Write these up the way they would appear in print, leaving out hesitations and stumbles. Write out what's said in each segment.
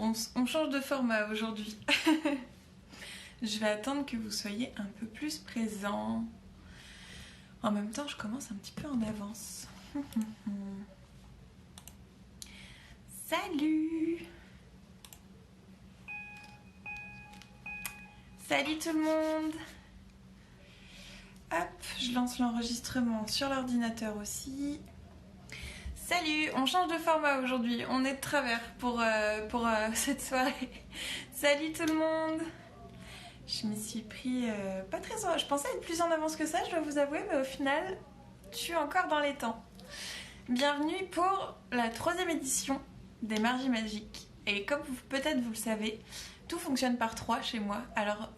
on change de format aujourd'hui. Je vais attendre que vous soyez un peu plus présents. En même temps, je commence un petit peu en avance. Salut! Salut tout le monde! Hop, je lance l'enregistrement sur l'ordinateur aussi. Salut, on change de format aujourd'hui, on est de travers pour cette soirée. Salut tout le monde! Je m'y suis pris pas très... Je pensais être plus en avance que ça, je dois vous avouer, mais au final, je suis encore dans les temps. Bienvenue pour la 3e édition des Mardis Magiques. Et comme peut-être vous le savez, tout fonctionne par 3 chez moi. Alors,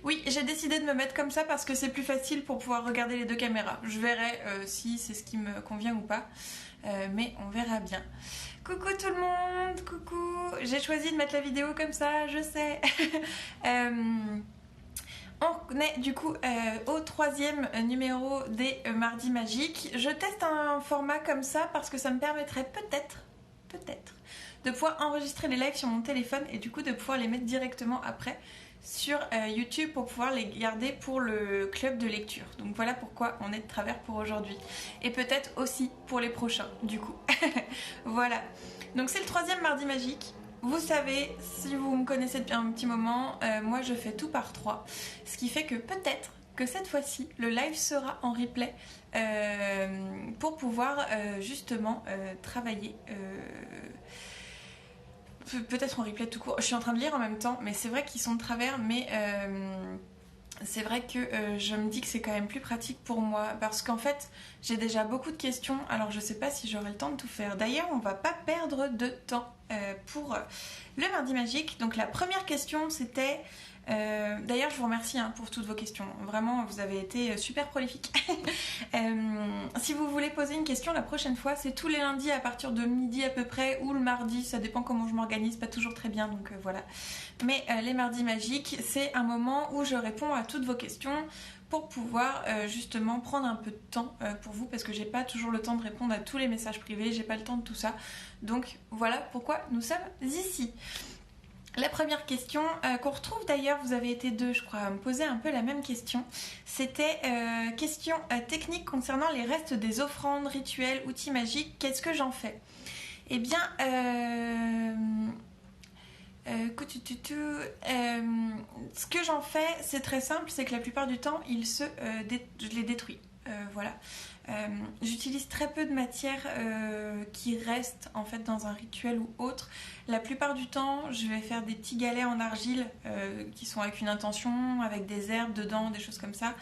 oui, j'ai décidé de me mettre comme ça parce que c'est plus facile pour pouvoir regarder les 2 caméras. Je verrai si c'est ce qui me convient ou pas, mais on verra bien. Coucou tout le monde, coucou. J'ai choisi de mettre la vidéo comme ça, je sais. On est du coup au 3e numéro des Mardis Magiques. Je teste un format comme ça parce que ça me permettrait peut-être de pouvoir enregistrer les lives sur mon téléphone et du coup de pouvoir les mettre directement après sur YouTube pour pouvoir les garder pour le club de lecture. Donc voilà pourquoi on est de travers pour aujourd'hui. Et peut-être aussi pour les prochains du coup. Voilà. Donc c'est le 3e Mardi Magique. Vous savez, si vous me connaissez depuis un petit moment, moi je fais tout par 3. Ce qui fait que peut-être que cette fois-ci, le live sera en replay pour pouvoir justement travailler... peut-être en replay tout court. Je suis en train de lire en même temps, mais c'est vrai qu'ils sont de travers, mais c'est vrai que je me dis que c'est quand même plus pratique pour moi, parce qu'en fait, j'ai déjà beaucoup de questions, alors je sais pas si j'aurai le temps de tout faire. D'ailleurs, on va pas perdre de temps pour le Mardi Magique. Donc la première question, c'était... d'ailleurs, je vous remercie pour toutes vos questions. Vraiment, vous avez été super prolifiques. Si vous voulez poser une question la prochaine fois, c'est tous les lundis à partir de midi à peu près, ou le mardi, ça dépend comment je m'organise, pas toujours très bien, donc voilà. Mais les Mardis Magiques, c'est un moment où je réponds à toutes vos questions pour pouvoir justement prendre un peu de temps pour vous, parce que j'ai pas toujours le temps de répondre à tous les messages privés, j'ai pas le temps de tout ça. Donc voilà pourquoi nous sommes ici. La première question, qu'on retrouve d'ailleurs, vous avez été 2 je crois à me poser un peu la même question, c'était question technique concernant les restes des offrandes, rituels, outils magiques, qu'est-ce que j'en fais? Eh bien, ce que j'en fais, c'est très simple, c'est que la plupart du temps, je les détruis. Voilà. J'utilise très peu de matière qui reste en fait dans un rituel ou autre. La plupart du temps, je vais faire des petits galets en argile qui sont avec une intention, avec des herbes dedans, des choses comme ça,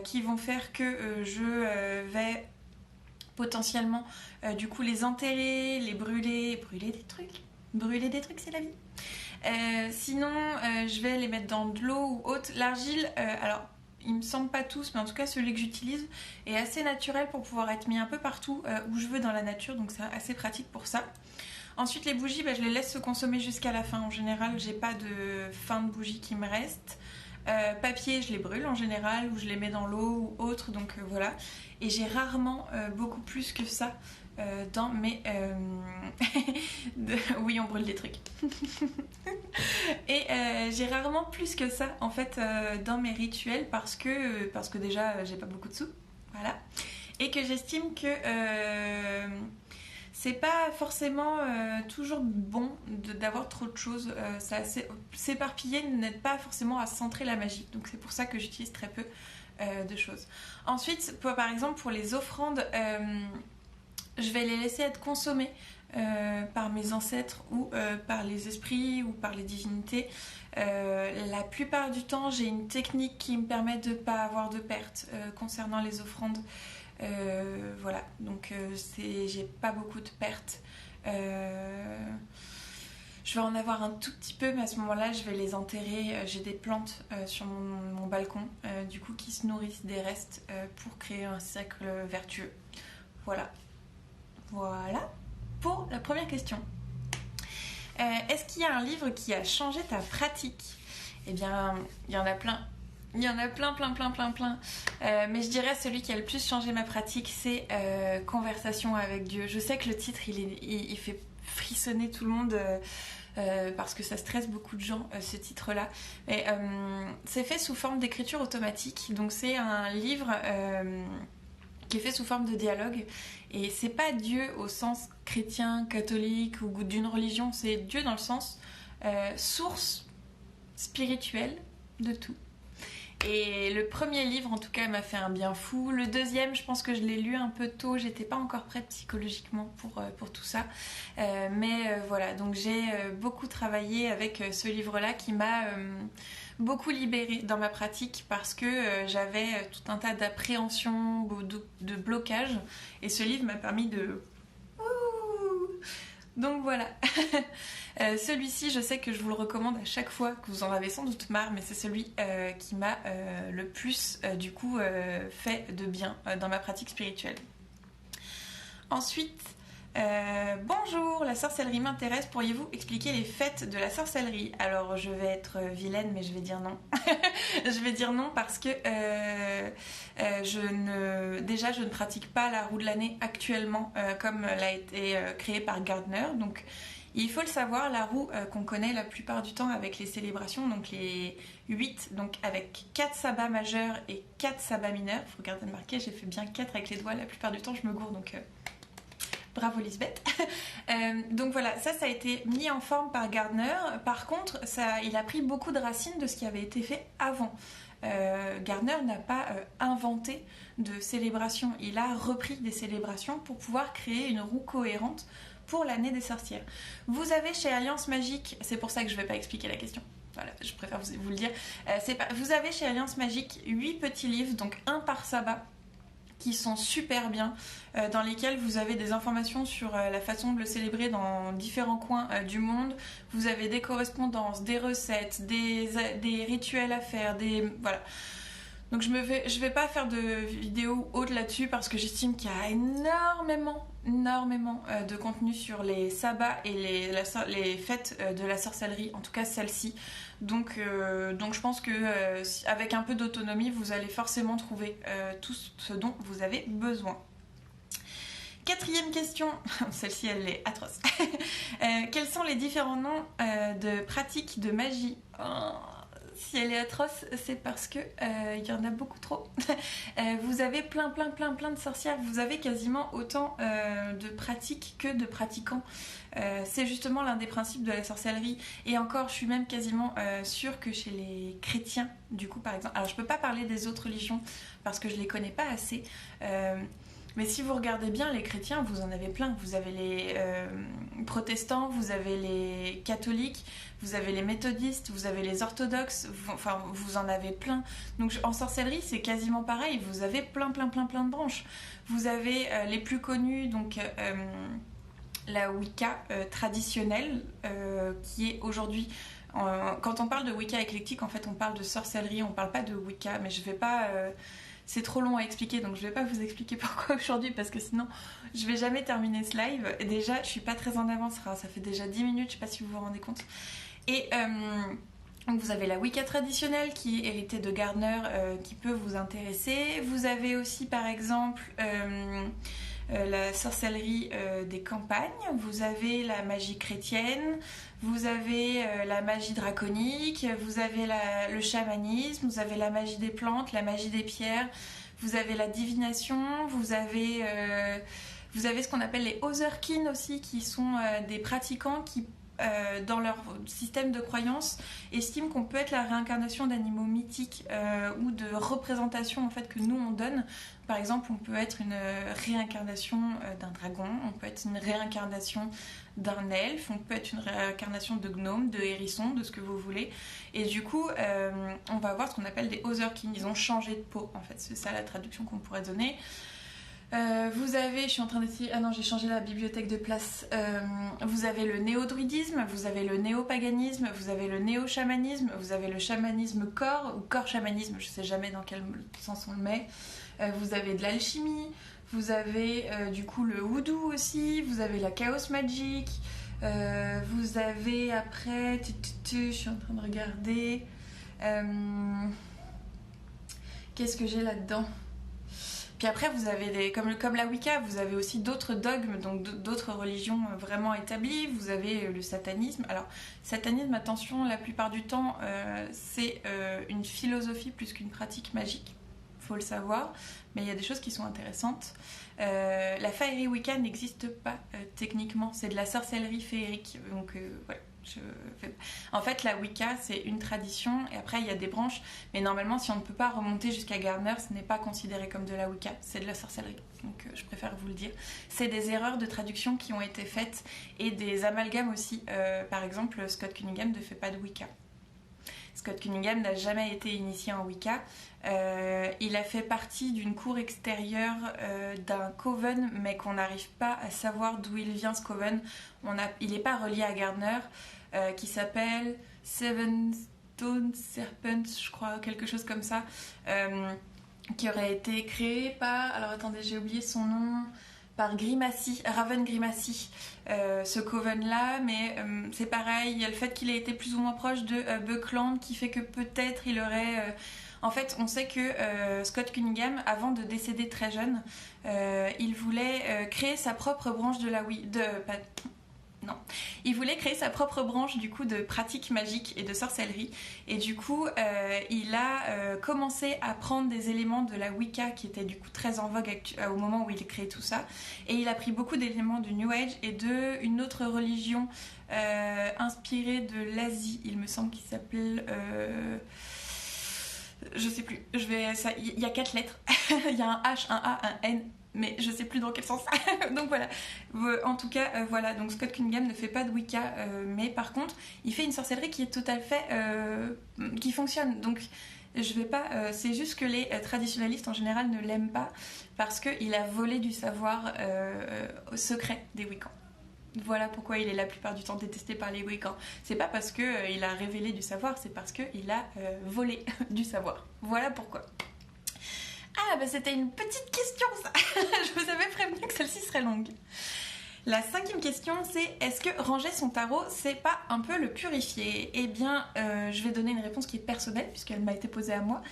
qui vont faire que je vais potentiellement du coup les enterrer, les brûler des trucs. Brûler des trucs, c'est la vie. Sinon, je vais les mettre dans de l'eau ou autre. L'argile, alors il me semble pas tous, mais en tout cas celui que j'utilise est assez naturel pour pouvoir être mis un peu partout où je veux dans la nature, donc c'est assez pratique pour ça. Ensuite les bougies, je les laisse se consommer jusqu'à la fin. En général, j'ai pas de fin de bougie qui me reste. Papier, je les brûle en général, ou je les mets dans l'eau ou autre, donc voilà. Et j'ai rarement beaucoup plus que ça dans mes... Oui, on brûle des trucs. Et j'ai rarement plus que ça en fait dans mes rituels parce que déjà j'ai pas beaucoup de sous, voilà. Et que j'estime que c'est pas forcément toujours bon d'avoir trop de choses. S'éparpiller n'aide pas forcément à centrer la magie. Donc c'est pour ça que j'utilise très peu de choses. Ensuite, par exemple pour les offrandes, je vais les laisser être consommées par mes ancêtres ou par les esprits ou par les divinités. La plupart du temps, j'ai une technique qui me permet de ne pas avoir de pertes concernant les offrandes. Voilà, donc j'ai pas beaucoup de pertes. Je vais en avoir un tout petit peu, mais à ce moment-là, je vais les enterrer. J'ai des plantes sur mon balcon, du coup, qui se nourrissent des restes pour créer un cercle vertueux. Voilà. Voilà pour la première question. Est-ce qu'il y a un livre qui a changé ta pratique? Eh bien, il y en a plein. Il y en a plein. Mais je dirais celui qui a le plus changé ma pratique, c'est Conversation avec Dieu. Je sais que le titre, il fait frissonner tout le monde parce que ça stresse beaucoup de gens, ce titre-là. Et c'est fait sous forme d'écriture automatique, donc c'est un livre qui est fait sous forme de dialogue. Et c'est pas Dieu au sens chrétien, catholique ou d'une religion, c'est Dieu dans le sens source spirituelle de tout. Et le premier livre, en tout cas, m'a fait un bien fou. Le deuxième, je pense que je l'ai lu un peu tôt. J'étais pas encore prête psychologiquement pour tout ça. Mais voilà, donc j'ai beaucoup travaillé avec ce livre-là qui m'a beaucoup libérée dans ma pratique parce que j'avais tout un tas d'appréhensions, de blocages. Et ce livre m'a permis de... Donc voilà. Celui-ci, je sais que je vous le recommande à chaque fois, que vous en avez sans doute marre, mais c'est celui qui m'a le plus fait de bien dans ma pratique spirituelle. Ensuite, bonjour, la sorcellerie m'intéresse. Pourriez-vous expliquer les fêtes de la sorcellerie? Alors, je vais être vilaine, mais je vais dire non. Je vais dire non parce que je ne pratique pas la roue de l'année actuellement comme elle a été créée par Gardner. Donc, il faut le savoir, la roue qu'on connaît la plupart du temps avec les célébrations, donc les 8, donc avec 4 sabbats majeurs et 4 sabbats mineurs. Il faut regarder le marqué, j'ai fait bien 4 avec les doigts. La plupart du temps, je me gourre, donc bravo Lisbeth. Donc voilà, ça a été mis en forme par Gardner. Par contre, il a pris beaucoup de racines de ce qui avait été fait avant. Gardner n'a pas inventé de célébration, il a repris des célébrations pour pouvoir créer une roue cohérente pour l'année des sorcières. Vous avez chez Alliance Magique, c'est pour ça que je ne vais pas expliquer la question, voilà, je préfère vous le dire, vous avez chez Alliance Magique 8 petits livres, donc un par sabbat, qui sont super bien, dans lesquels vous avez des informations sur la façon de le célébrer dans différents coins du monde. Vous avez des correspondances, des recettes, des rituels à faire, voilà. Donc je vais pas faire de vidéo haute là-dessus parce que j'estime qu'il y a énormément de contenu sur les sabbats et les fêtes de la sorcellerie, en tout cas celle-ci. Donc je pense que avec un peu d'autonomie, vous allez forcément trouver tout ce dont vous avez besoin. Quatrième question, celle-ci elle est atroce. Quels sont les différents noms de pratiques de magie? Si elle est atroce, c'est parce que y en a beaucoup trop. Vous avez plein de sorcières. Vous avez quasiment autant de pratiques que de pratiquants. C'est justement l'un des principes de la sorcellerie. Et encore, je suis même quasiment sûre que chez les chrétiens, du coup, par exemple... Alors, je peux pas parler des autres religions parce que je les connais pas assez. Mais si vous regardez bien, les chrétiens, vous en avez plein. Vous avez les protestants, vous avez les catholiques, vous avez les méthodistes, vous avez les orthodoxes, vous en avez plein. Donc en sorcellerie, c'est quasiment pareil. Vous avez plein de branches. Vous avez les plus connus, donc la Wicca traditionnelle, qui est aujourd'hui... quand on parle de Wicca éclectique, en fait, on parle de sorcellerie, on parle pas de Wicca, mais je vais pas... c'est trop long à expliquer, donc je vais pas vous expliquer pourquoi aujourd'hui, parce que sinon je vais jamais terminer ce live. Et déjà, je suis pas très en avance, ça fait déjà 10 minutes, je sais pas si vous vous rendez compte. Et donc vous avez la Wicca traditionnelle qui est héritée de Gardner, qui peut vous intéresser. Vous avez aussi par exemple la sorcellerie des campagnes, vous avez la magie chrétienne, vous avez la magie draconique, vous avez le chamanisme, vous avez la magie des plantes, la magie des pierres, vous avez la divination, vous avez ce qu'on appelle les Otherkin aussi, qui sont des pratiquants qui dans leur système de croyance estiment qu'on peut être la réincarnation d'animaux mythiques ou de représentations en fait que nous on donne. Par exemple, on peut être une réincarnation d'un dragon, on peut être une réincarnation d'un elfe, on peut être une réincarnation de gnome, de hérisson, de ce que vous voulez. Et du coup, on va avoir ce qu'on appelle des Otherkin. Ils ont changé de peau, en fait. C'est ça la traduction qu'on pourrait donner. Vous avez, je suis en train d'essayer, ah non j'ai changé la bibliothèque de place, vous avez le néo-druidisme, vous avez le néo-paganisme, vous avez le néo-chamanisme, vous avez le chamanisme corps ou corps-chamanisme, je sais jamais dans quel sens on le met, vous avez de l'alchimie, vous avez du coup le voodoo aussi, vous avez la chaos magic, vous avez après, je suis en train de regarder, qu'est-ce que j'ai là-dedans? Puis après, vous avez comme la Wicca, vous avez aussi d'autres dogmes, donc d'autres religions vraiment établies. Vous avez le satanisme. Alors, satanisme, attention, la plupart du temps, c'est une philosophie plus qu'une pratique magique. Faut le savoir, mais il y a des choses qui sont intéressantes. La Fairy Wicca n'existe pas techniquement, c'est de la sorcellerie féerique. Donc voilà. En fait, la Wicca, c'est une tradition et après, il y a des branches. Mais normalement, si on ne peut pas remonter jusqu'à Gardner, ce n'est pas considéré comme de la Wicca, c'est de la sorcellerie. Donc, je préfère vous le dire. C'est des erreurs de traduction qui ont été faites et des amalgames aussi. Par exemple, Scott Cunningham ne fait pas de Wicca. Scott Cunningham n'a jamais été initié en Wicca. Il a fait partie d'une cour extérieure d'un coven, mais qu'on n'arrive pas à savoir d'où il vient ce coven. Il n'est pas relié à Gardner, qui s'appelle Seven Stone Serpents, je crois, quelque chose comme ça, qui aurait été créé par... Alors attendez, j'ai oublié son nom... par Grimacy, Raven Grimacy, ce coven-là, mais c'est pareil, il y a le fait qu'il ait été plus ou moins proche de Buckland qui fait que peut-être il aurait... En fait, on sait que Scott Cunningham, avant de décéder très jeune, il voulait créer sa propre branche de la Non. Il voulait créer sa propre branche du coup de pratique magique et de sorcellerie et du coup il a commencé à prendre des éléments de la Wicca qui était du coup très en vogue au moment où il créait tout ça et il a pris beaucoup d'éléments du New Age et de une autre religion inspirée de l'Asie, il me semble qu'il s'appelle je sais plus, il y a 4 lettres il y a un H, un A, un N, mais je sais plus dans quel sens. Donc voilà. En tout cas, voilà. Donc Scott Cunningham ne fait pas de Wicca, mais par contre, il fait une sorcellerie qui est tout à fait, qui fonctionne. Donc je vais pas. C'est juste que les traditionalistes en général ne l'aiment pas parce qu'il a volé du savoir secret des Wiccans. Voilà pourquoi il est la plupart du temps détesté par les Wiccans. C'est pas parce qu'il a révélé du savoir, c'est parce qu'il a volé du savoir. Voilà pourquoi. Ah, bah c'était une petite question ça. Je vous avais prévenu que celle-ci serait longue. La 5e question, c'est est-ce que ranger son tarot, c'est pas un peu le purifier ? Eh bien, je vais donner une réponse qui est personnelle, puisqu'elle m'a été posée à moi.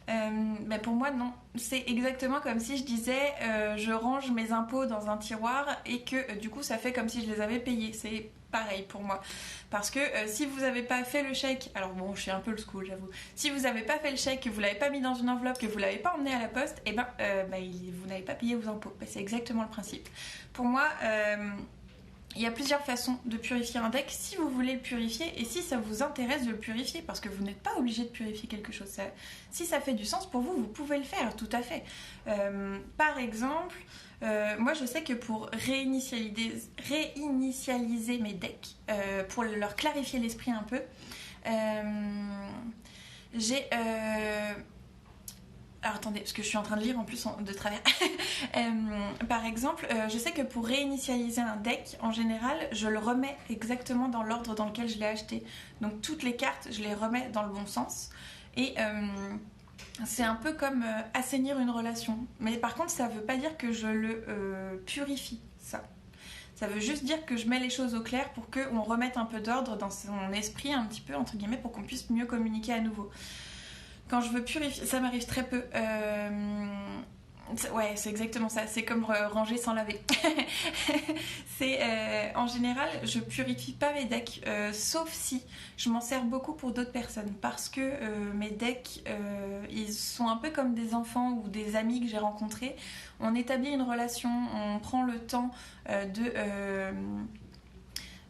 Mais pour moi, non. C'est exactement comme si je disais je range mes impôts dans un tiroir et que du coup, ça fait comme si je les avais payés. C'est pareil pour moi. Parce que si vous n'avez pas fait le chèque, alors bon, je suis un peu le school, j'avoue. Si vous n'avez pas fait le chèque, que vous l'avez pas mis dans une enveloppe, que vous l'avez pas emmené à la poste, eh ben, vous n'avez pas payé vos impôts. C'est exactement le principe. Pour moi, il y a plusieurs façons de purifier un deck si vous voulez le purifier et si ça vous intéresse de le purifier parce que vous n'êtes pas obligé de purifier quelque chose. Si ça fait du sens pour vous, vous pouvez le faire, tout à fait. Par exemple, moi je sais que pour réinitialiser mes decks, pour leur clarifier l'esprit un peu, j'ai... Alors attendez, parce que je suis en train de lire en plus de travers. Par exemple, je sais que pour réinitialiser un deck, en général, je le remets exactement dans l'ordre dans lequel je l'ai acheté. Donc toutes les cartes, je les remets dans le bon sens. Et c'est un peu comme assainir une relation. Mais par contre, ça ne veut pas dire que je le purifie, ça. Ça veut juste dire que je mets les choses au clair pour qu'on remette un peu d'ordre dans son esprit, un petit peu, entre guillemets, pour qu'on puisse mieux communiquer à nouveau. Quand je veux purifier, ça m'arrive très peu. Ouais, c'est exactement ça. C'est comme ranger sans laver. En général, je purifie pas mes decks, sauf si je m'en sers beaucoup pour d'autres personnes. Parce que mes decks, ils sont un peu comme des enfants ou des amis que j'ai rencontrés. On établit une relation, on prend le temps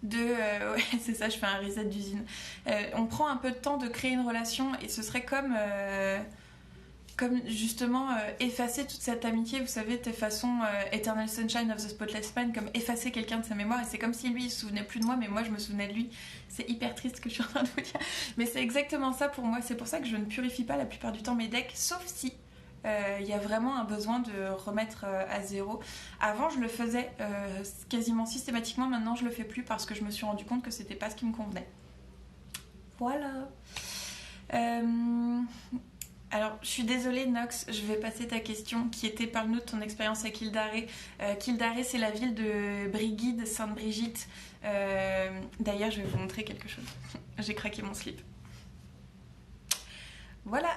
ouais, c'est ça, je fais un reset d'usine. On prend un peu de temps de créer une relation et ce serait comme justement effacer toute cette amitié, vous savez, de façon Eternal Sunshine of the Spotless Mind, comme effacer quelqu'un de sa mémoire et c'est comme si lui il se souvenait plus de moi mais moi je me souvenais de lui. C'est hyper triste ce que je suis en train de vous dire, mais c'est exactement ça pour moi. C'est pour ça que je ne purifie pas la plupart du temps mes decks, sauf si il y a vraiment un besoin de remettre à zéro. Avant je le faisais quasiment systématiquement, maintenant je le fais plus parce que je me suis rendu compte que c'était pas ce qui me convenait. Voilà. Alors je suis désolée Nox, je vais passer ta question qui était parle-nous de ton expérience à Kildare. Kildare c'est la ville de Brigid, Sainte-Brigitte. D'ailleurs je vais vous montrer quelque chose. J'ai craqué mon slip. Voilà.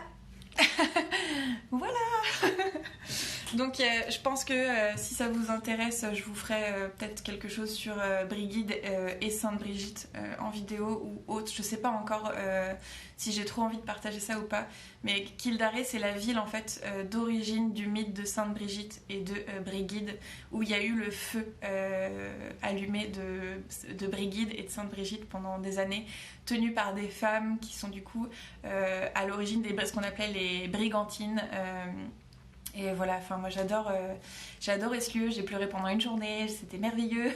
Voilà. Donc je pense que si ça vous intéresse, je vous ferai peut-être quelque chose sur Brigid et Sainte Brigitte en vidéo ou autre. Je sais pas encore si j'ai trop envie de partager ça ou pas. Mais Kildare, c'est la ville en fait d'origine du mythe de Sainte Brigitte et de Brigid, où il y a eu le feu allumé de Brigid et de Sainte Brigitte pendant des années, tenu par des femmes qui sont du coup à l'origine de ce qu'on appelait les brigantines. Et voilà, enfin moi j'adore ce lieu, j'ai pleuré pendant une journée, c'était merveilleux.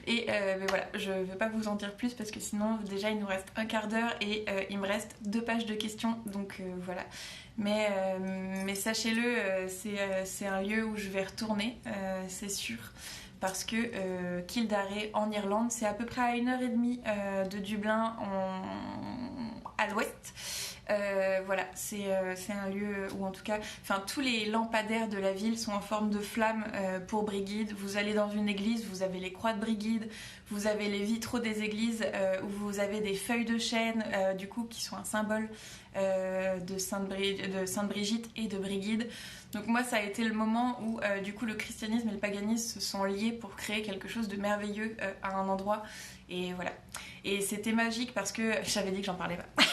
Et mais voilà, je ne vais pas vous en dire plus parce que sinon déjà il nous reste un quart d'heure et il me reste 2 pages de questions, donc voilà. Mais sachez-le, c'est un lieu où je vais retourner, c'est sûr. Parce que Kildare en Irlande, c'est à peu près à 1h30 de Dublin à l'ouest. Voilà, c'est un lieu où en tout cas, tous les lampadaires de la ville sont en forme de flamme pour Brigid. Vous allez dans une église, vous avez les croix de Brigid, vous avez les vitraux des églises où vous avez des feuilles de chêne du coup qui sont un symbole de Sainte Brigitte et de Brigid. Donc moi ça a été le moment où du coup le christianisme et le paganisme se sont liés pour créer quelque chose de merveilleux à un endroit. Et voilà. Et c'était magique parce que j'avais dit que j'en parlais pas.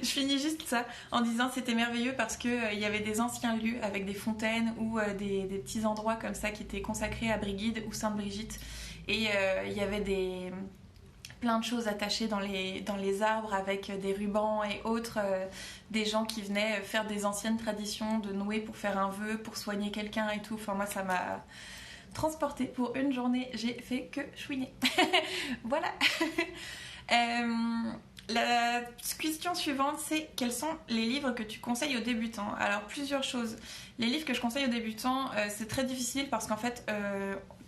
Je finis juste ça en disant c'était merveilleux parce que il y avait des anciens lieux avec des fontaines ou des petits endroits comme ça qui étaient consacrés à Brigid ou Sainte Brigitte. Et il y avait plein de choses attachées dans les arbres avec des rubans et autres, des gens qui venaient faire des anciennes traditions de nouer pour faire un vœu, pour soigner quelqu'un et tout. Enfin moi ça m'a transportée pour une journée, j'ai fait que chouiner. Voilà. La question suivante, c'est quels sont les livres que tu conseilles aux débutants? Alors plusieurs choses. Les livres que je conseille aux débutants, c'est très difficile parce qu'en fait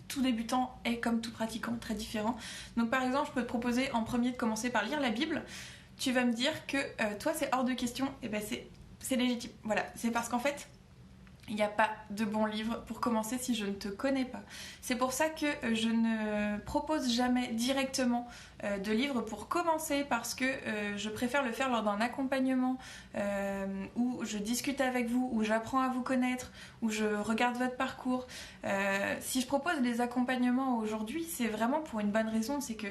tout débutant est comme tout pratiquant très différent. Donc par exemple, je peux te proposer en premier de commencer par lire la Bible. Tu vas me dire que toi c'est hors de question, et ben c'est légitime. Voilà, c'est parce qu'en fait il n'y a pas de bon livre pour commencer si je ne te connais pas. C'est pour ça que je ne propose jamais directement de livres pour commencer parce que je préfère le faire lors d'un accompagnement où je discute avec vous, où j'apprends à vous connaître, où je regarde votre parcours. Si je propose des accompagnements aujourd'hui, c'est vraiment pour une bonne raison, c'est que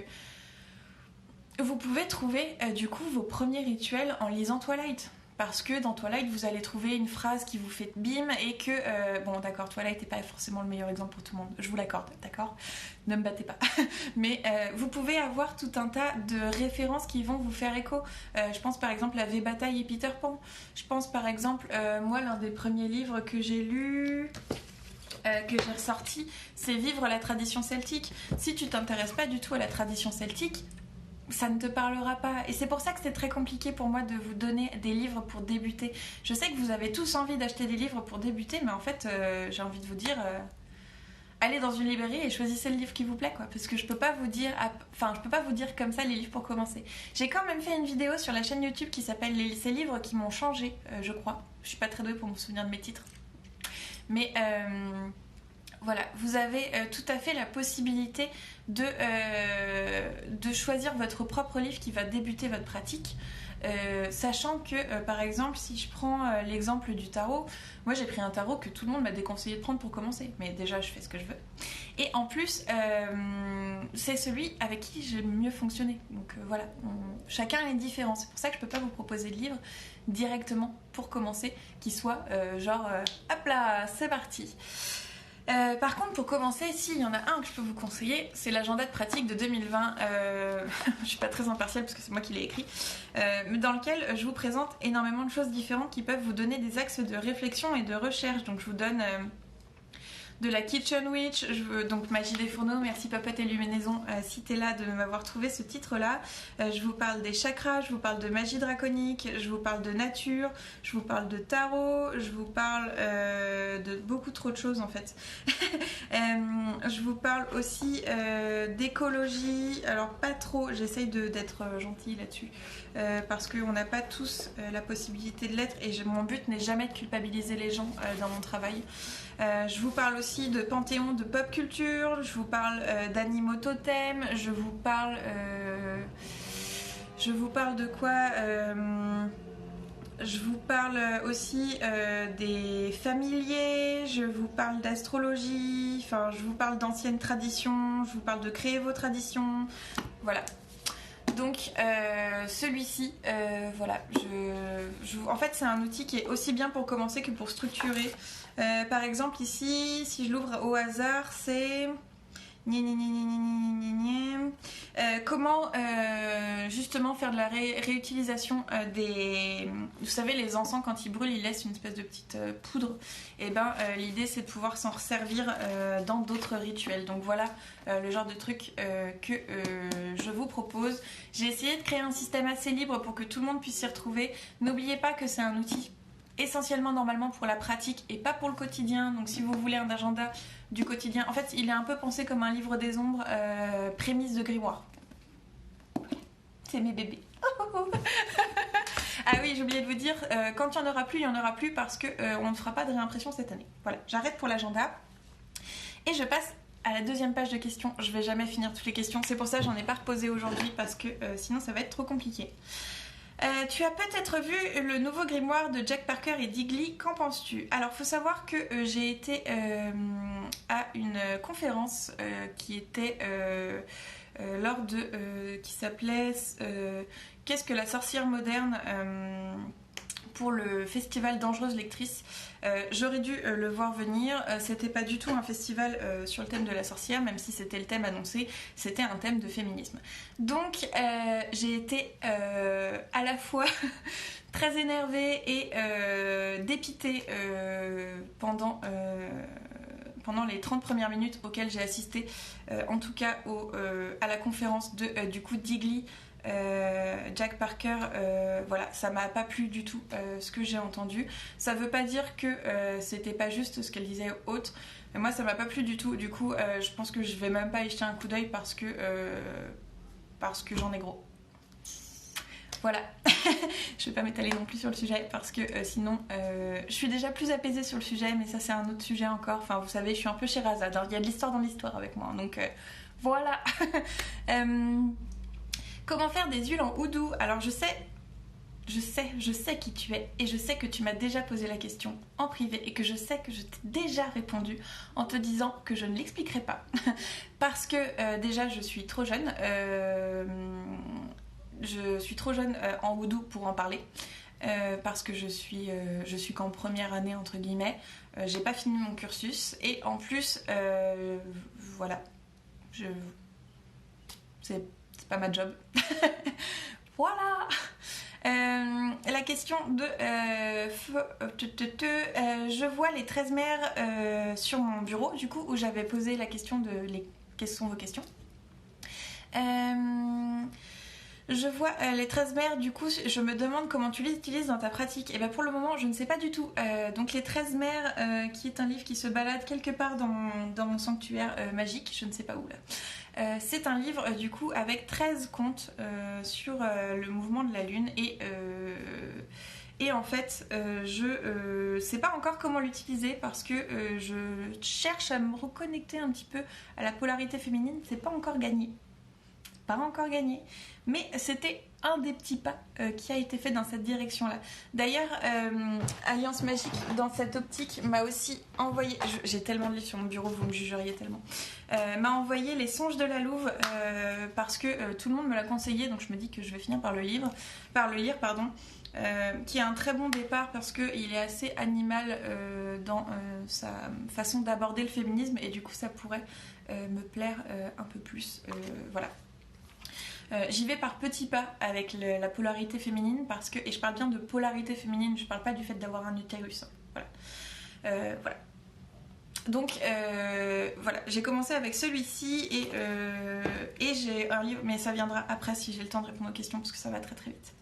vous pouvez trouver du coup vos premiers rituels en lisant Twilight. Parce que dans Twilight, vous allez trouver une phrase qui vous fait bim et que... bon, d'accord, Twilight n'est pas forcément le meilleur exemple pour tout le monde. Je vous l'accorde, d'accord? Ne me battez pas. Mais vous pouvez avoir tout un tas de références qui vont vous faire écho. Je pense par exemple à V Bataille et Peter Pan. Je pense par exemple, moi, l'un des premiers livres que j'ai lu... que j'ai ressorti, c'est Vivre la tradition celtique. Si tu t'intéresses pas du tout à la tradition celtique, ça ne te parlera pas. Et c'est pour ça que c'est très compliqué pour moi de vous donner des livres pour débuter. Je sais que vous avez tous envie d'acheter des livres pour débuter, mais en fait, j'ai envie de vous dire... allez dans une librairie et choisissez le livre qui vous plaît, quoi. Parce que je peux pas vous dire... je peux pas vous dire comme ça les livres pour commencer. J'ai quand même fait une vidéo sur la chaîne YouTube qui s'appelle Ces livres qui m'ont changé, je crois. Je suis pas très douée pour me souvenir de mes titres. Mais... voilà, vous avez tout à fait la possibilité de choisir votre propre livre qui va débuter votre pratique. Sachant que, par exemple, si je prends l'exemple du tarot, moi j'ai pris un tarot que tout le monde m'a déconseillé de prendre pour commencer. Mais déjà, je fais ce que je veux. Et en plus, c'est celui avec qui j'ai le mieux fonctionné. Donc voilà, chacun est différent. C'est pour ça que je peux pas vous proposer de livre directement pour commencer qui soit hop là, c'est parti. Par contre, pour commencer, s'il y en a un que je peux vous conseiller, c'est l'agenda de pratique de 2020. Je suis pas très impartiale parce que c'est moi qui l'ai écrit, mais dans lequel je vous présente énormément de choses différentes qui peuvent vous donner des axes de réflexion et de recherche. Donc je vous donne de la Kitchen Witch, donc Magie des fourneaux, merci Papette et Luminaison si t'es là de m'avoir trouvé ce titre là. Je vous parle des chakras, je vous parle de magie draconique, je vous parle de nature, je vous parle de tarot, je vous parle de beaucoup trop de choses en fait. Je vous parle aussi d'écologie, alors pas trop, j'essaye d'être gentille là-dessus parce qu'on n'a pas tous la possibilité de l'être et mon but n'est jamais de culpabiliser les gens dans mon travail. Je vous parle aussi de panthéon, de pop culture, je vous parle d'animaux totems, je vous parle de quoi je vous parle aussi des familiers, je vous parle d'astrologie, enfin je vous parle d'anciennes traditions, je vous parle de créer vos traditions, voilà. Donc celui-ci, voilà, en fait c'est un outil qui est aussi bien pour commencer que pour structurer. Par exemple ici, si je l'ouvre au hasard, c'est... comment justement faire de la réutilisation des... Vous savez, les encens, quand ils brûlent, ils laissent une espèce de petite poudre. Et ben l'idée, c'est de pouvoir s'en resservir dans d'autres rituels. Donc voilà le genre de truc que je vous propose. J'ai essayé de créer un système assez libre pour que tout le monde puisse s'y retrouver. N'oubliez pas que c'est un outil essentiellement normalement pour la pratique et pas pour le quotidien. Donc si vous voulez un agenda du quotidien, en fait il est un peu pensé comme un livre des ombres, prémisse de grimoire. C'est mes bébés. Ah oui, j'ai oublié de vous dire, quand il n'y en aura plus, il n'y en aura plus parce que on ne fera pas de réimpression cette année. Voilà, j'arrête pour l'agenda et je passe à la deuxième page de questions. Je vais jamais finir toutes les questions, c'est pour ça que j'en ai pas reposé aujourd'hui parce que sinon ça va être trop compliqué. Tu as peut-être vu le nouveau grimoire de Jack Parker et Digley, qu'en penses-tu? Alors, il faut savoir que j'ai été à une conférence qui était lors de... qui s'appelait Qu'est-ce que la sorcière moderne pour le festival Dangereuse Lectrice. J'aurais dû le voir venir. C'était pas du tout un festival sur le thème de la sorcière, même si c'était le thème annoncé, c'était un thème de féminisme. Donc j'ai été à la fois très énervée et dépitée pendant les 30 premières minutes auxquelles j'ai assisté, en tout cas à la conférence de du coup Digley, Jack Parker. Voilà, ça m'a pas plu du tout ce que j'ai entendu. Ça veut pas dire que c'était pas juste ce qu'elle disait autre, mais moi ça m'a pas plu du tout. Du coup je pense que je vais même pas y jeter un coup d'œil parce que j'en ai gros. Voilà. Je vais pas m'étaler non plus sur le sujet parce que sinon je suis déjà plus apaisée sur le sujet, mais ça c'est un autre sujet encore. Enfin vous savez, je suis un peu Sherazade, il y a de l'histoire dans l'histoire avec moi, donc voilà. Comment faire des huiles en oudou? Alors je sais qui tu es et je sais que tu m'as déjà posé la question en privé et que je sais que je t'ai déjà répondu en te disant que je ne l'expliquerai pas parce que déjà je suis trop jeune. Je suis trop jeune en oudou pour en parler. Parce que je suis qu'en première année entre guillemets, j'ai pas fini mon cursus et en plus voilà, c'est pas ma job. Voilà. La question de je vois les 13 mères sur mon bureau, du coup, où j'avais posé la question de quelles sont vos questions. Je vois les 13 mères, du coup, je me demande comment tu les utilises dans ta pratique. Et bien pour le moment, je ne sais pas du tout. Donc les 13 mères, qui est un livre qui se balade quelque part dans mon sanctuaire magique, je ne sais pas où là. C'est un livre du coup avec 13 contes sur le mouvement de la lune et en fait je sais pas encore comment l'utiliser parce que je cherche à me reconnecter un petit peu à la polarité féminine. C'est pas encore gagné, mais c'était un des petits pas qui a été fait dans cette direction-là. D'ailleurs, Alliance Magique, dans cette optique, m'a aussi envoyé... J'ai tellement de livres sur mon bureau, vous me jugeriez tellement. M'a envoyé Les Songes de la Louve, parce que tout le monde me l'a conseillé, donc je me dis que je vais finir par le lire, qui est un très bon départ parce qu'il est assez animal dans sa façon d'aborder le féminisme, et du coup ça pourrait me plaire un peu plus. Voilà. J'y vais par petits pas avec la polarité féminine parce que, et je parle bien de polarité féminine, je parle pas du fait d'avoir un utérus. Voilà. Voilà. Donc voilà, j'ai commencé avec celui-ci et j'ai un livre, mais ça viendra après si j'ai le temps de répondre aux questions parce que ça va très très vite.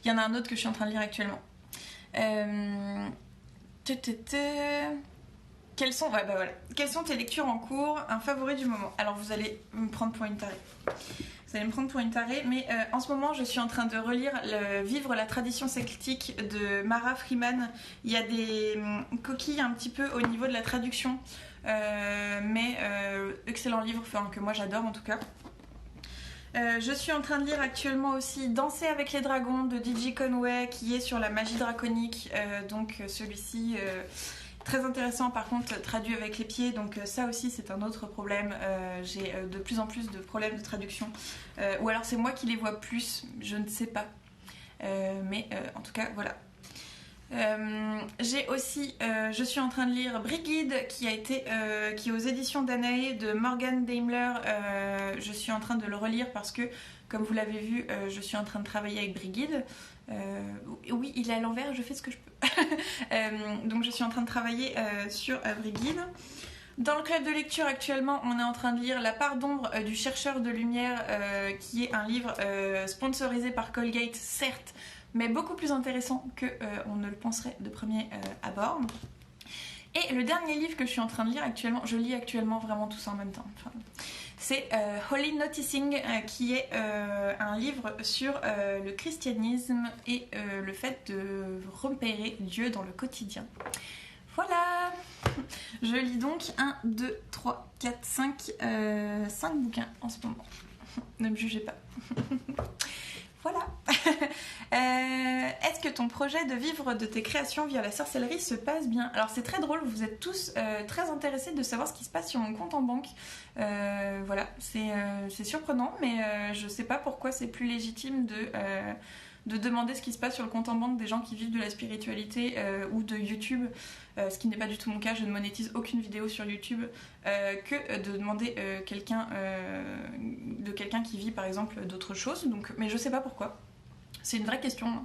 Il y en a un autre que je suis en train de lire actuellement. Quelles sont tes lectures en cours, un favori du moment? Alors vous allez me prendre pour une tarée. Mais en ce moment je suis en train de relire Vivre la tradition celtique de Mara Freeman. Il y a des coquilles un petit peu au niveau de la traduction, mais excellent livre, enfin, que moi j'adore en tout cas. Je suis en train de lire actuellement aussi Danser avec les dragons de DJ Conway qui est sur la magie draconique. Donc celui-ci très intéressant, par contre traduit avec les pieds, donc ça aussi c'est un autre problème. J'ai de plus en plus de problèmes de traduction, ou alors c'est moi qui les vois plus, je ne sais pas. Mais en tout cas voilà. J'ai aussi, je suis en train de lire Brigid qui est aux éditions Danae de Morgan Daimler. Je suis en train de le relire parce que, comme vous l'avez vu, je suis en train de travailler avec Brigid. Oui, il est à l'envers, je fais ce que je peux. Donc je suis en train de travailler sur Brigid. Dans le club de lecture actuellement, on est en train de lire La part d'ombre du chercheur de lumière, qui est un livre sponsorisé par Colgate, certes, mais beaucoup plus intéressant qu'on ne le penserait de premier abord. Et le dernier livre que je suis en train de lire actuellement, je lis actuellement vraiment tout ça en même temps. Enfin, c'est Holy Noticing, qui est un livre sur le christianisme et le fait de repérer Dieu dans le quotidien. Voilà! Je lis donc 1, 2, 3, 4, 5 bouquins en ce moment. Ne me jugez pas. Voilà. Est-ce que ton projet de vivre de tes créations via la sorcellerie se passe bien? Alors c'est très drôle, vous êtes tous très intéressés de savoir ce qui se passe sur mon compte en banque. Voilà, c'est surprenant, mais je sais pas pourquoi c'est plus légitime de demander ce qui se passe sur le compte en banque des gens qui vivent de la spiritualité ou de YouTube, ce qui n'est pas du tout mon cas, je ne monétise aucune vidéo sur YouTube, que de demander de quelqu'un qui vit par exemple d'autres choses. Donc, mais je sais pas pourquoi, c'est une vraie question.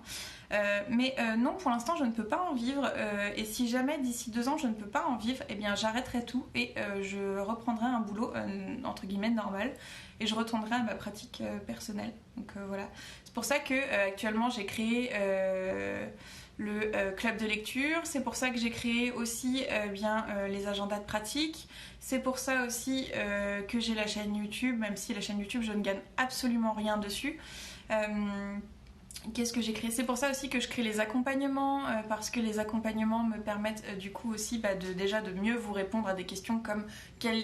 Mais non, pour l'instant je ne peux pas en vivre, et si jamais d'ici 2 ans je ne peux pas en vivre, eh bien j'arrêterai tout et je reprendrai un boulot entre guillemets normal et je retournerai à ma pratique personnelle. Donc voilà, c'est pour ça que actuellement j'ai créé le club de lecture, c'est pour ça que j'ai créé aussi les agendas de pratique, c'est pour ça aussi que j'ai la chaîne YouTube, même si la chaîne YouTube je ne gagne absolument rien dessus. Qu'est-ce que j'ai créé? C'est pour ça aussi que je crée les accompagnements, parce que les accompagnements me permettent du coup aussi de mieux vous répondre à des questions comme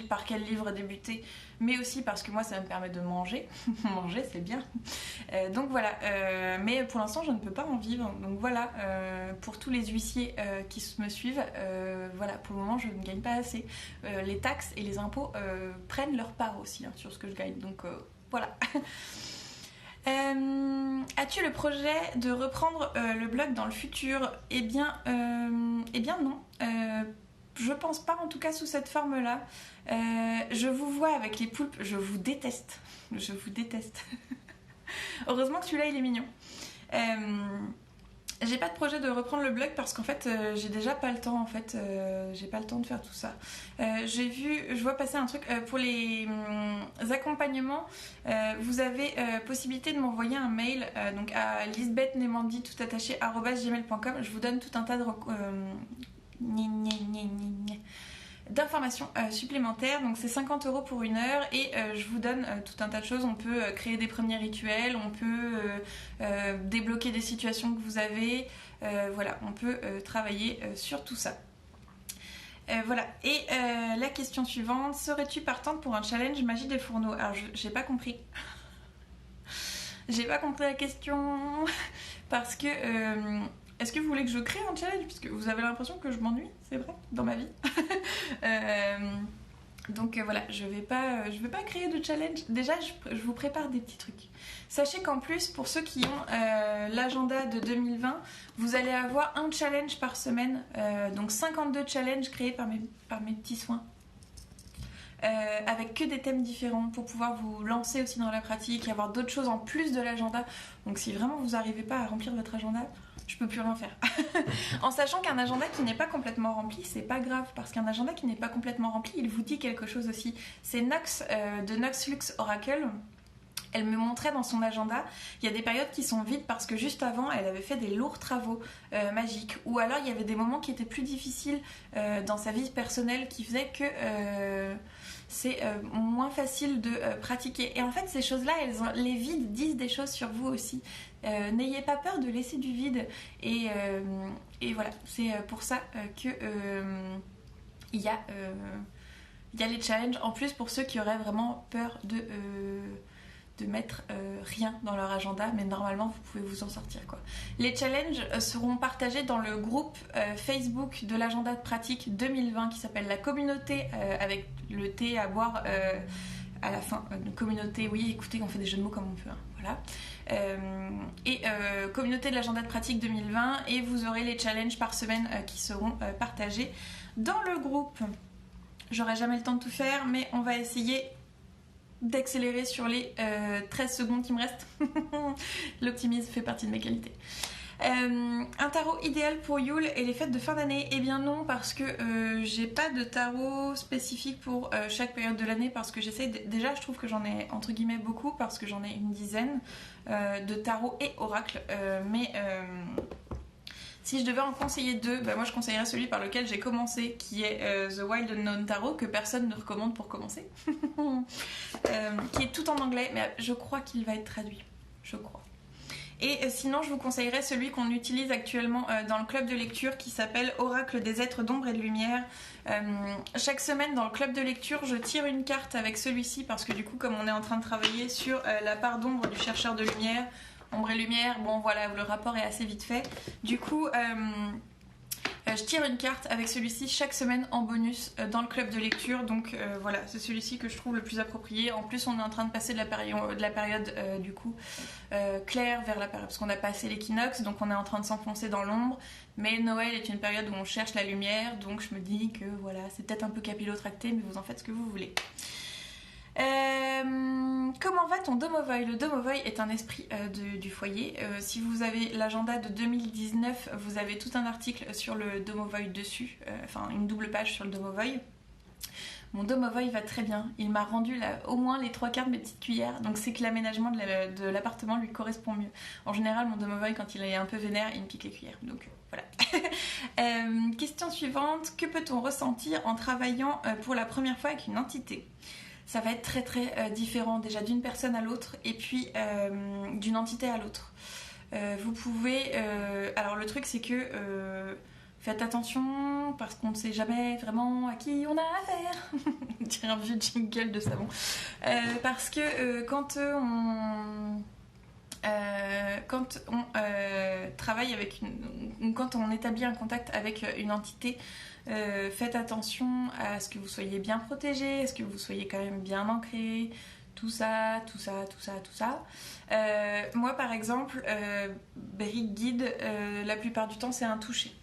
par quel livre débuter, mais aussi parce que moi ça me permet de manger. Manger c'est bien. Donc voilà, mais pour l'instant je ne peux pas en vivre, donc voilà, pour tous les huissiers qui me suivent, voilà, pour le moment je ne gagne pas assez. Les taxes et les impôts prennent leur part aussi sur ce que je gagne, donc voilà. As-tu le projet de reprendre le blog dans le futur? Eh bien non. Je pense pas, en tout cas sous cette forme-là. Je vous vois avec les poulpes, je vous déteste. Je vous déteste. Heureusement que celui-là il est mignon. J'ai pas de projet de reprendre le blog parce qu'en fait j'ai déjà pas le temps, en fait j'ai pas le temps de faire tout ça. Je vois passer un truc pour les accompagnements. Vous avez possibilité de m'envoyer un mail donc à lisbethnemandi tout attaché @gmail.com. Je vous donne tout un tas de d'informations supplémentaires, donc c'est 50 € pour 1 heure et je vous donne tout un tas de choses. On peut créer des premiers rituels, on peut débloquer des situations que vous avez, voilà, on peut travailler sur tout ça. Voilà, et la question suivante, serais-tu partante pour un challenge magie des fourneaux? Alors j'ai pas compris. J'ai pas compris la question parce que est-ce que vous voulez que je crée un challenge? Parce que vous avez l'impression que je m'ennuie, c'est vrai, dans ma vie. Donc voilà, je vais pas créer de challenge. Déjà, je vous prépare des petits trucs. Sachez qu'en plus, pour ceux qui ont l'agenda de 2020, vous allez avoir un challenge par semaine. Donc 52 challenges créés par mes petits soins. Avec que des thèmes différents pour pouvoir vous lancer aussi dans la pratique et avoir d'autres choses en plus de l'agenda. Donc si vraiment vous n'arrivez pas à remplir votre agenda, je peux plus rien faire. En sachant qu'un agenda qui n'est pas complètement rempli, c'est pas grave, parce qu'un agenda qui n'est pas complètement rempli, il vous dit quelque chose aussi. C'est Nox de Nox Lux Oracle. Elle me montrait dans son agenda, il y a des périodes qui sont vides parce que juste avant, elle avait fait des lourds travaux magiques. Ou alors, il y avait des moments qui étaient plus difficiles dans sa vie personnelle qui faisaient que c'est moins facile de pratiquer. Et en fait, ces choses-là, les vides disent des choses sur vous aussi. N'ayez pas peur de laisser du vide. Et voilà, c'est pour ça que il y a les challenges. En plus, pour ceux qui auraient vraiment peur mettre rien dans leur agenda, mais normalement vous pouvez vous en sortir quoi. Les challenges seront partagés dans le groupe Facebook de l'agenda de pratique 2020 qui s'appelle la communauté avec le thé à boire à la fin. Communauté, oui, écoutez, on fait des jeux de mots comme on peut, hein, voilà. Communauté de l'agenda de pratique 2020 et vous aurez les challenges par semaine qui seront partagés dans le groupe. J'aurai jamais le temps de tout faire, mais on va essayer d'accélérer sur les 13 secondes qui me restent. L'optimisme fait partie de mes qualités. Un tarot idéal pour Yule et les fêtes de fin d'année? Eh bien non, parce que j'ai pas de tarot spécifique pour chaque période de l'année, parce que j'essaie déjà, je trouve que j'en ai entre guillemets beaucoup, parce que j'en ai une dizaine de tarots et oracles, mais si je devais en conseiller deux, moi je conseillerais celui par lequel j'ai commencé, qui est The Wild Unknown Tarot, que personne ne recommande pour commencer, qui est tout en anglais, mais je crois qu'il va être traduit, je crois. Et sinon, je vous conseillerais celui qu'on utilise actuellement dans le club de lecture qui s'appelle Oracle des êtres d'ombre et de lumière. Chaque semaine dans le club de lecture, je tire une carte avec celui-ci parce que du coup, comme on est en train de travailler sur la part d'ombre du chercheur de lumière, ombre et lumière, bon voilà, le rapport est assez vite fait. Du coup, je tire une carte avec celui-ci chaque semaine en bonus dans le club de lecture, donc voilà, c'est celui-ci que je trouve le plus approprié. En plus, on est en train de passer de la période du coup claire vers la période, parce qu'on a passé l'équinoxe, donc on est en train de s'enfoncer dans l'ombre, mais Noël est une période où on cherche la lumière, donc je me dis que voilà, c'est peut-être un peu capillotracté, mais vous en faites ce que vous voulez. Comment va ton domovoy? Le domovoy est un esprit du foyer. Si vous avez l'agenda de 2019, vous avez tout un article sur le domovoy dessus, enfin une double page sur le domovoy. Mon domovoy va très bien. Il m'a rendu au moins les 3/4 de mes petites cuillères, donc c'est que l'aménagement de l'appartement lui correspond mieux. En général, mon domovoy, quand il est un peu vénère, il me pique les cuillères. Donc voilà. Question suivante. Que peut-on ressentir en travaillant pour la première fois avec une entité? Ça va être très très différent déjà d'une personne à l'autre et puis d'une entité à l'autre. Vous pouvez... alors le truc c'est que faites attention parce qu'on ne sait jamais vraiment à qui on a affaire. On dirait un vieux jingle de savon. Parce que quand on travaille avec quand on établit un contact avec une entité, faites attention à ce que vous soyez bien protégé, à ce que vous soyez quand même bien ancré, tout ça. Moi par exemple, brique guide, la plupart du temps c'est un toucher.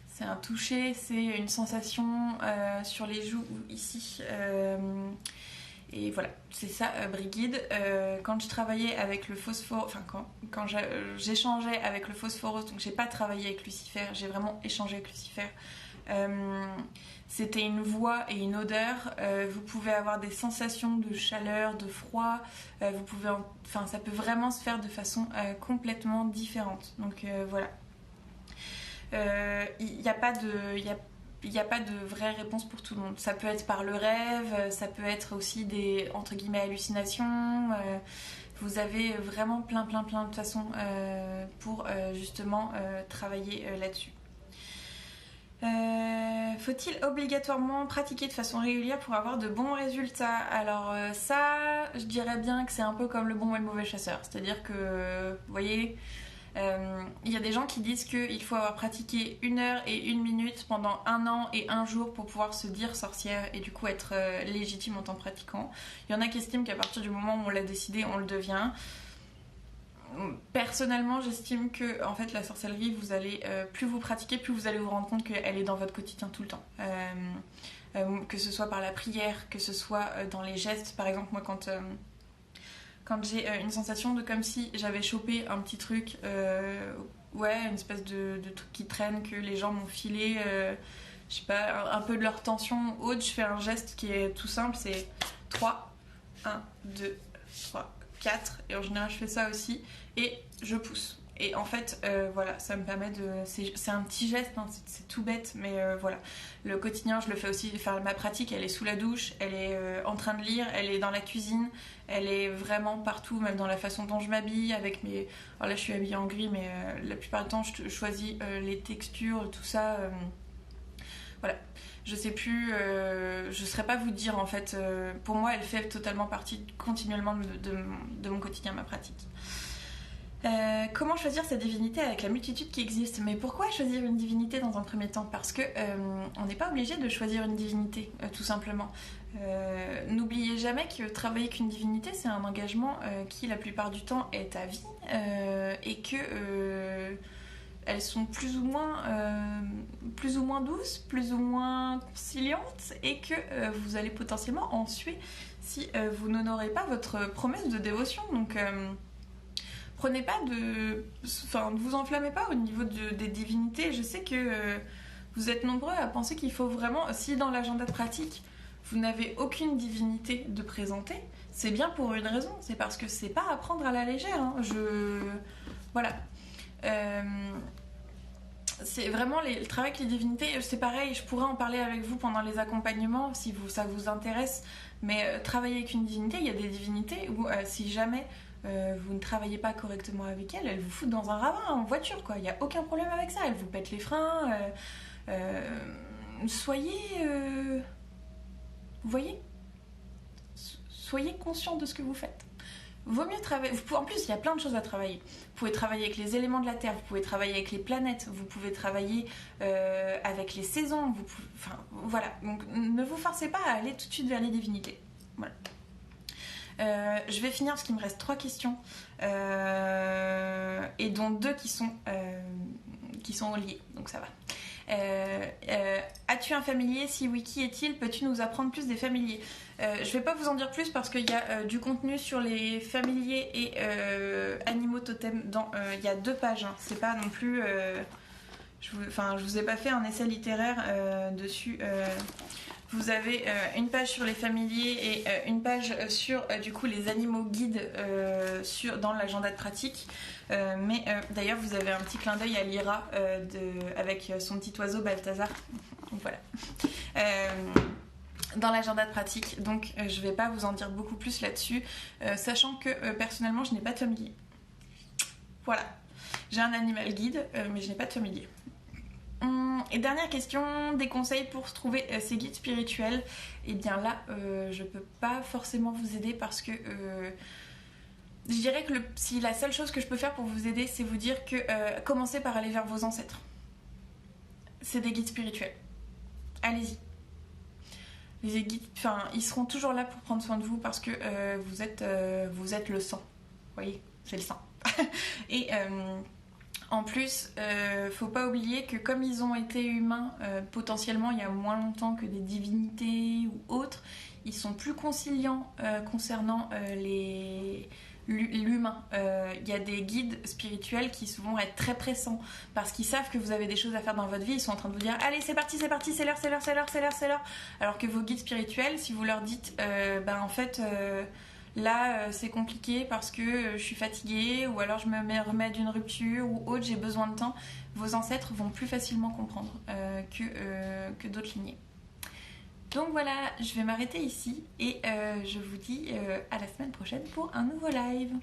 C'est un toucher, c'est une sensation sur les joues ou ici. Et voilà, c'est ça, Brigide. Quand je travaillais avec le phosphore, enfin quand j'échangeais avec le phosphorus, donc j'ai pas travaillé avec Lucifer, j'ai vraiment échangé avec Lucifer. C'était une voix et une odeur. Vous pouvez avoir des sensations de chaleur, de froid. Ça peut vraiment se faire de façon complètement différente. Donc voilà. Il n'y a pas de vraie réponse pour tout le monde. Ça peut être par le rêve, ça peut être aussi des, entre guillemets, hallucinations. Vous avez vraiment plein de façons pour justement travailler là-dessus. Faut-il obligatoirement pratiquer de façon régulière pour avoir de bons résultats? Alors ça, je dirais bien que c'est un peu comme le bon et le mauvais chasseur. C'est-à-dire que, vous voyez... Il y a des gens qui disent qu'il faut avoir pratiqué 1 heure et 1 minute pendant 1 an et 1 jour pour pouvoir se dire sorcière et du coup être légitime en tant que pratiquant. Il y en a qui estiment qu'à partir du moment où on l'a décidé, on le devient. Personnellement, j'estime que en fait, la sorcellerie, vous allez plus vous pratiquez, plus vous allez vous rendre compte qu'elle est dans votre quotidien tout le temps. Que ce soit par la prière, que ce soit dans les gestes. Par exemple, moi quand j'ai une sensation de comme si j'avais chopé un petit truc, une espèce de truc qui traîne, que les gens m'ont filé, je sais pas, un peu de leur tension haute, je fais un geste qui est tout simple, c'est 3, 1, 2, 3, 4, et en général je fais ça aussi, et je pousse. Et en fait, voilà, ça me permet de... C'est un petit geste, hein, c'est tout bête, mais voilà. Le quotidien, je le fais aussi. Enfin, ma pratique, elle est sous la douche, elle est en train de lire, elle est dans la cuisine, elle est vraiment partout, même dans la façon dont je m'habille, avec mes... Alors là, je suis habillée en gris, mais la plupart du temps, je choisis les textures, tout ça... Voilà. Je sais plus, je saurais pas vous dire en fait. Pour moi, elle fait totalement partie continuellement de mon quotidien, ma pratique. Comment choisir sa divinité avec la multitude qui existe? Mais pourquoi choisir une divinité dans un premier temps? Parce que on n'est pas obligé de choisir une divinité, tout simplement. N'oubliez jamais que travailler avec une divinité, c'est un engagement qui, la plupart du temps, est à vie et que elles sont plus ou moins douces, plus ou moins conciliantes et que vous allez potentiellement en suer si vous n'honorez pas votre promesse de dévotion. Donc prenez pas ne vous enflammez pas au niveau des divinités. Je sais que vous êtes nombreux à penser qu'il faut vraiment, si dans l'agenda de pratique vous n'avez aucune divinité de présenter, c'est bien pour une raison, c'est parce que c'est pas à prendre à la légère, hein. Voilà. C'est vraiment le travail avec les divinités, c'est pareil, je pourrais en parler avec vous pendant les accompagnements si ça vous intéresse, mais travailler avec une divinité, il y a des divinités où si jamais vous ne travaillez pas correctement avec elles vous foutent dans un ravin en voiture, quoi. Il n'y a aucun problème avec ça, elles vous pètent les freins. Soyez... vous voyez, soyez conscient de ce que vous faites. Vaut mieux travailler. En plus, il y a plein de choses à travailler. Vous pouvez travailler avec les éléments de la Terre, vous pouvez travailler avec les planètes, vous pouvez travailler avec les saisons. Enfin, voilà. Donc, ne vous forcez pas à aller tout de suite vers les divinités. Voilà. Je vais finir parce qu'il me reste 3 questions et dont 2 qui sont liées, donc ça va. As-tu un familier? Si oui, qui est-il? Peux-tu nous apprendre plus des familiers? Je vais pas vous en dire plus parce qu'il y a du contenu sur les familiers et animaux totems il y a 2 pages, hein. C'est pas non plus je vous ai pas fait un essai littéraire dessus. Vous avez une page sur les familiers et une page sur du coup les animaux guides dans l'agenda de pratique. Mais d'ailleurs vous avez un petit clin d'œil à Lyra avec son petit oiseau Balthazar. Donc voilà. Dans l'agenda de pratique. Donc je vais pas vous en dire beaucoup plus là-dessus, sachant que personnellement je n'ai pas de familier. Voilà. J'ai un animal guide, mais je n'ai pas de familier. Et dernière question, des conseils pour trouver ces guides spirituels. Et bien là, je peux pas forcément vous aider parce que je dirais que si la seule chose que je peux faire pour vous aider, c'est vous dire que commencez par aller vers vos ancêtres. C'est des guides spirituels. Allez-y. Les guides, ils seront toujours là pour prendre soin de vous parce que vous êtes le sang. Vous voyez, c'est le sang. Et en plus, faut pas oublier que comme ils ont été humains potentiellement il y a moins longtemps que des divinités ou autres, ils sont plus conciliants concernant l'humain. Il y a des guides spirituels qui vont être très pressants parce qu'ils savent que vous avez des choses à faire dans votre vie. Ils sont en train de vous dire allez c'est parti, c'est l'heure, c'est l'heure, c'est l'heure, c'est l'heure, c'est l'heure. Alors que vos guides spirituels, si vous leur dites en fait là c'est compliqué parce que je suis fatiguée ou alors je me remets d'une rupture ou autre, j'ai besoin de temps, vos ancêtres vont plus facilement comprendre que d'autres lignées. Donc voilà, je vais m'arrêter ici et je vous dis à la semaine prochaine pour un nouveau live.